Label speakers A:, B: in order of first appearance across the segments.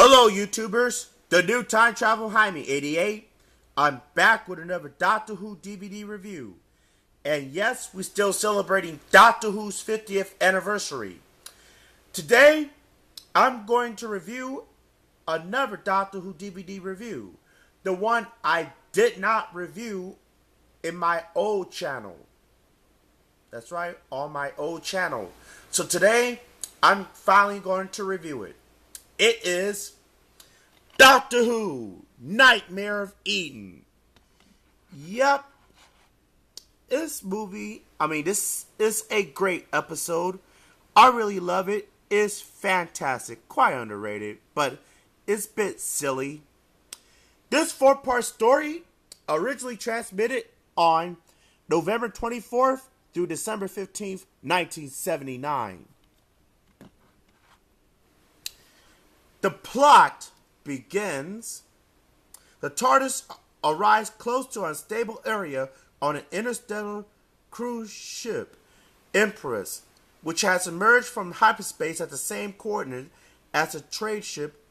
A: Hello, YouTubers. The new Time Travel Jaime 88. I'm back with another Doctor Who DVD review. And yes, we're still celebrating Doctor Who's 50th anniversary. Today, I'm going to review another Doctor Who DVD review. The one I did not review in my old channel. That's right, on my old channel. So today, I'm finally going to review it. It is Doctor Who, Nightmare of Eden. Yep. This is a great episode. I really love it. It's fantastic. Quite underrated, but it's a bit silly. This 4-part story originally transmitted on November 24th through December 15th, 1979. The plot begins. The TARDIS arrives close to an unstable area on an interstellar cruise ship, Empress, which has emerged from hyperspace at the same coordinate as the trade ship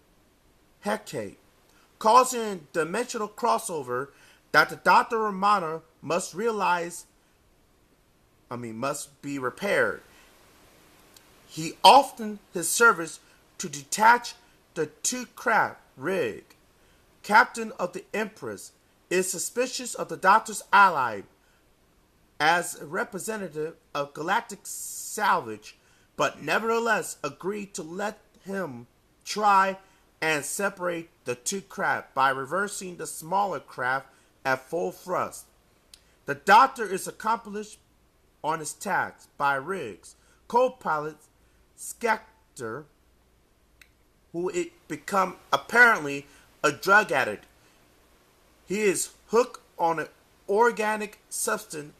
A: Hecate, causing a dimensional crossover that the Dr. Romana must be repaired. He offered his service to detach the two craft. Rig, captain of the Empress, is suspicious of the Doctor's ally as a representative of galactic salvage, but nevertheless agreed to let him try and separate the two craft by reversing the smaller craft at full thrust. The Doctor is accomplished on his task by Riggs' co-pilot Skector, who it become apparently a drug addict. He is hooked on an organic substance,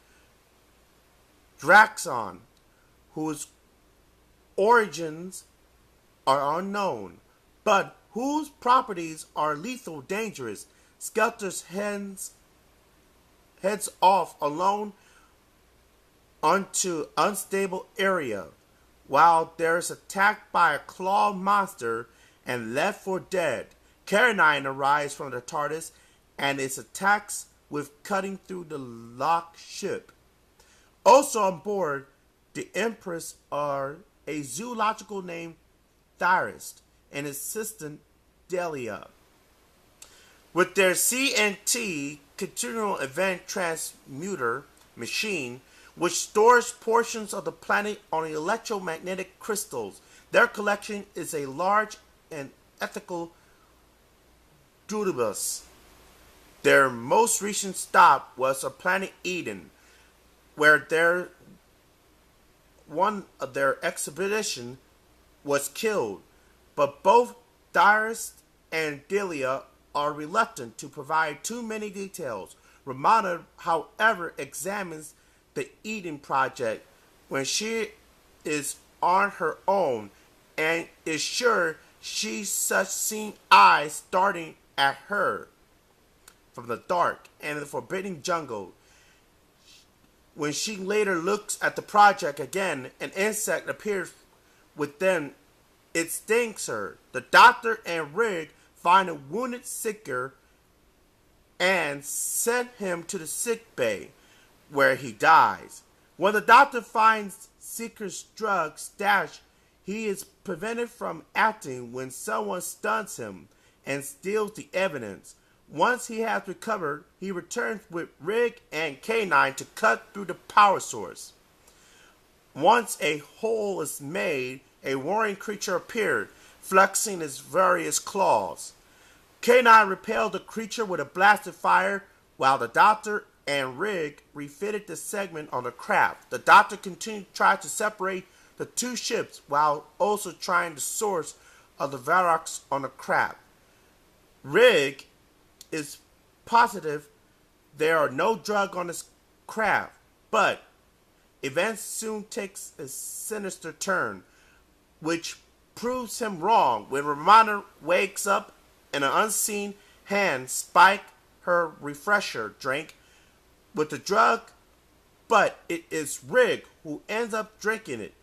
A: Draxon, whose origins are unknown, but whose properties are lethal dangerous. Skector heads off alone onto unstable area, while there is attacked by a claw monster and left for dead. Carradine arrives from the TARDIS and its attacks with cutting through the locked ship. Also on board the Empress are a zoological named Thyest and his assistant Delia. With their CNT continual event transmuter machine, which stores portions of the planet on electromagnetic crystals, their collection is a large and ethical doodlebus. Their most recent stop was on planet Eden, where one of their expedition was killed, but both Thyest and Delia are reluctant to provide too many details. Romana, however, examines the Eden Project when she is on her own and is sure she's seen eyes starting at her from the dark and the forbidden jungle. When she later looks at the project again, an insect appears within. It stings her. The Doctor and Rig find a wounded Seeker and send him to the sick bay, where he dies. When the Doctor finds Seeker's drug stash, he is prevented from acting when someone stuns him and steals the evidence. Once he has recovered, he returns with Rig and K9 to cut through the power source. Once a hole is made, a roaring creature appeared, flexing its various claws. K9 repelled the creature with a blast of fire, while the Doctor and Rig refitted the segment on the craft. The Doctor continued to try to separate the two ships while also trying the source of the Varox on the craft. Rig is positive there are no drugs on this craft, but events soon takes a sinister turn, which proves him wrong when Romana wakes up and an unseen hand spike her refresher drink with the drug, but it is Rig who ends up drinking it.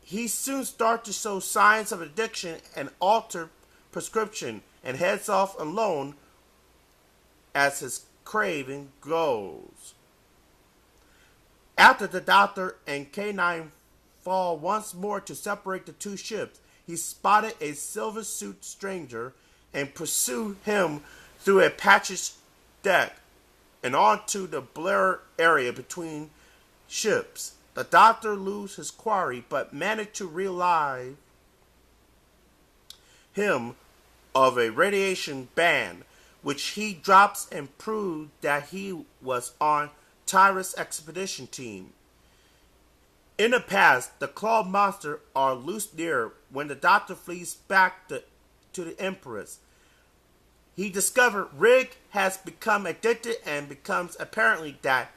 A: He soon starts to show signs of addiction and altered prescription and heads off alone as his craving grows. After the Doctor and K9 fall once more to separate the two ships, he spotted a silver-suit stranger and pursued him through a passage deck and onto the blur area between ships. The Doctor loses his quarry but managed to realize him of a radiation band, which he drops and proves that he was on Tyrus' expedition team. In the past, the Claw Monster are loose near when the Doctor flees back to the Empress. He discovered Rig has become addicted and becomes apparently that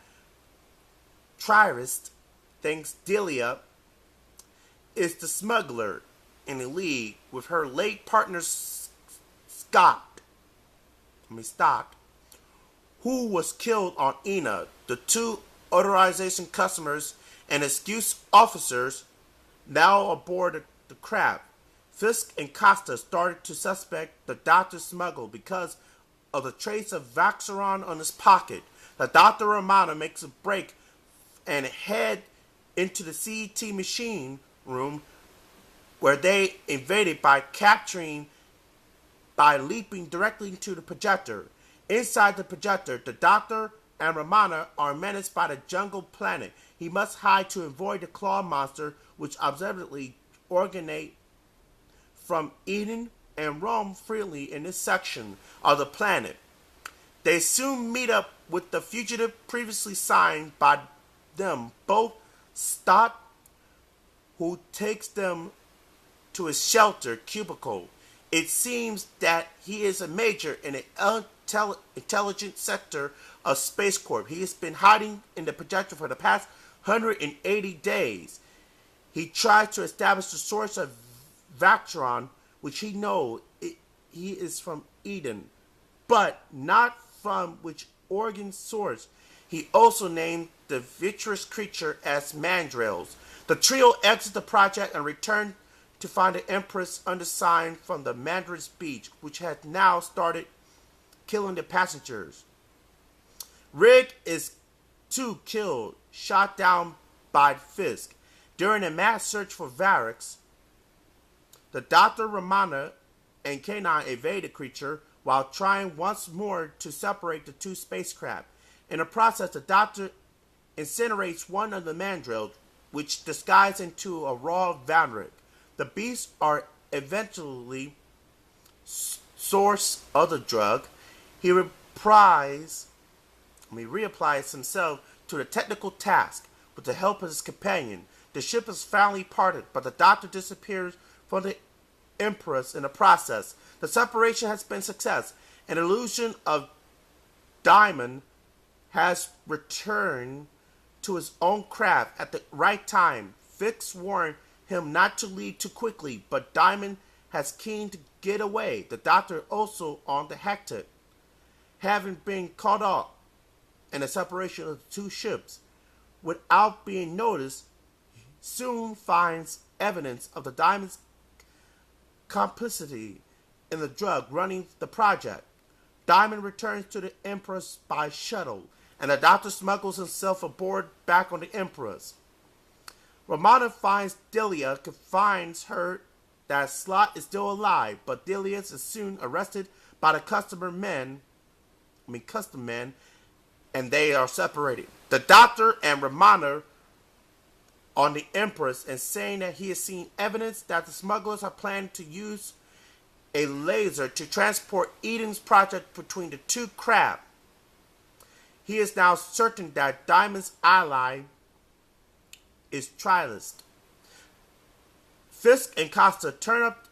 A: Tyrus thinks Delia is the smuggler in a league with her late partner Stock, who was killed on Ina. The two authorization customers and excuse officers now aboard the craft. Fisk and Costa started to suspect the Doctor's smuggle because of the trace of Vaxeron on his pocket. The Dr. Romana makes a break and head into the CET machine room where they invaded by leaping directly into the projector. Inside the projector, the Doctor and Romana are menaced by the jungle planet. He must hide to avoid the Claw Monster, which observably originate from Eden and roam freely in this section of the planet. They soon meet up with the fugitive previously signed by them, both Stott, who takes them to his shelter cubicle. It seems that he is a major in an intelligent sector of Space Corp. He has been hiding in the projector for the past 180 days. He tries to establish the source of Vaxeron, which he knows he is from Eden, but not from which organ source. He also named the vitreous creature as mandrills. The trio exit the project and return to find the Empress undersigned from the Mandarin's beach, which had now started killing the passengers. Rig is too killed, shot down by Fisk. During a mad search for Varix, the Dr. Romana and K9 evade the creature while trying once more to separate the two spacecraft. In the process, the Doctor incinerates one of the mandrills, which disguises into a raw Vanrik. The beasts are eventually source of the drug. He reapplies himself to the technical task with the help of his companion. The ship is finally parted, but the Doctor disappears from the Empress in the process. The separation has been a success. An illusion of Diamond has returned to his own craft at the right time. Fix warned him not to leave too quickly, but Diamond has keen to get away. The Doctor also on the Hector, having been caught up in the separation of the two ships without being noticed, soon finds evidence of the Diamond's complicity in the drug running the project. Diamond returns to the Empress by shuttle, and the Doctor smuggles himself aboard back on the Empress. Romana finds Delia, confides her that Slott is still alive, but Delia is soon arrested by the custom men, and they are separated. The Doctor and Romana on the Empress and saying that he has seen evidence that the smugglers are planning to use a laser to transport Eden's project between the two craft. He is now certain that Diamond's ally is Trilist. Fisk and Costa turn up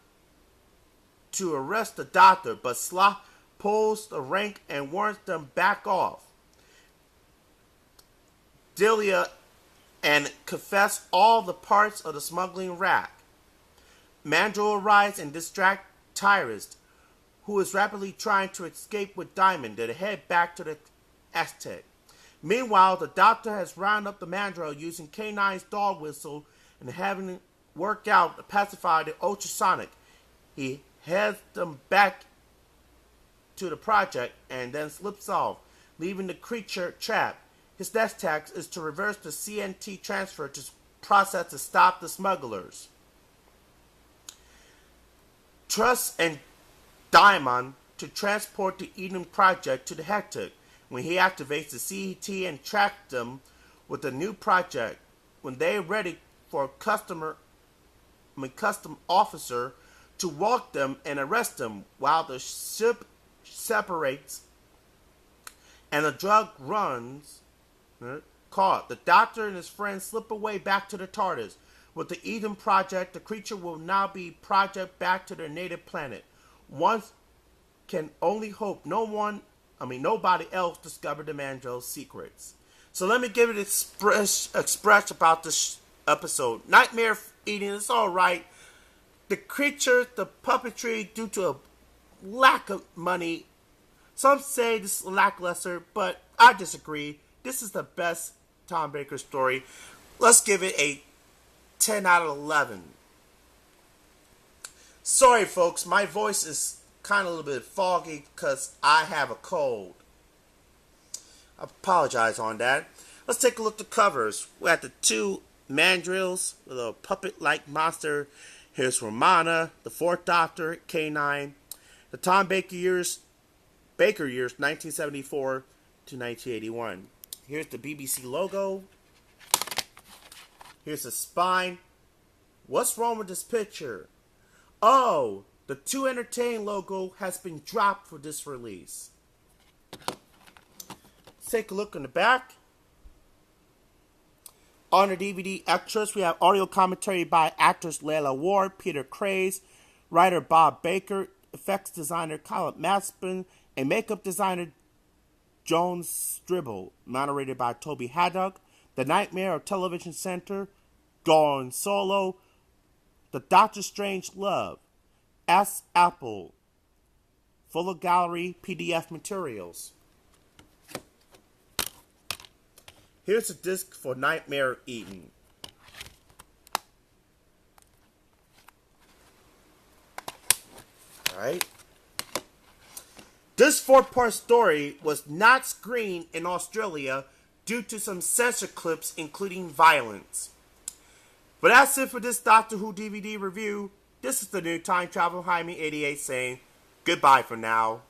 A: to arrest the Doctor, but Slott pulls the rank and warns them back off. Delia and confess all the parts of the smuggling rack. Mandrill arrives and distracts Tyrus, who is rapidly trying to escape with Diamond. They head back to the Aztec. Meanwhile, the Doctor has rounded up the Mandrill using K9's dog whistle and having it work out to pacify the ultrasonic. He heads them back to the project and then slips off, leaving the creature trapped. His next task is to reverse the CNT transfer to process to stop the smugglers. Trust and Daimon to transport the Eden project to the Hectic. When he activates the CET and tracks them with the new project, when they are ready for a custom officer to walk them and arrest them while the ship separates and the drug runs caught. The Doctor and his friends slip away back to the TARDIS. With the Eden project, the creature will now be projected back to their native planet. One can only hope nobody else discovered the Mandrel's secrets. So let me give it express about this episode. Nightmare Eden is alright. The creature, the puppetry, due to a lack of money. Some say this is lackluster, but I disagree. This is the best Tom Baker story. Let's give it a 10 out of 11. Sorry, folks, my voice is kind of a little bit foggy because I have a cold. I apologize on that. Let's take a look at the covers. We have the two Mandrills with a puppet-like monster. Here's Romana, the Fourth Doctor, K9. The Tom Baker years, 1974 to 1981. Here's the BBC logo. Here's the spine. What's wrong with this picture? Oh, the 2 Entertain logo has been dropped for this release. Let's take a look in the back. On the DVD extras, we have audio commentary by actors Layla Ward, Peter Craze, writer Bob Baker, effects designer Colin Maspin, and makeup designer Joan Stribble, moderated by Toby Haddock. The Nightmare of Television Center, Gone Solo, The Doctor Strange Love, S. Apple, full of gallery PDF materials. Here's a disc for Nightmare Eden. Alright. This 4-part story was not screened in Australia due to some censor clips including violence. But that's it for this Doctor Who DVD review. This is the new Time Travel Jaime 88 saying goodbye for now.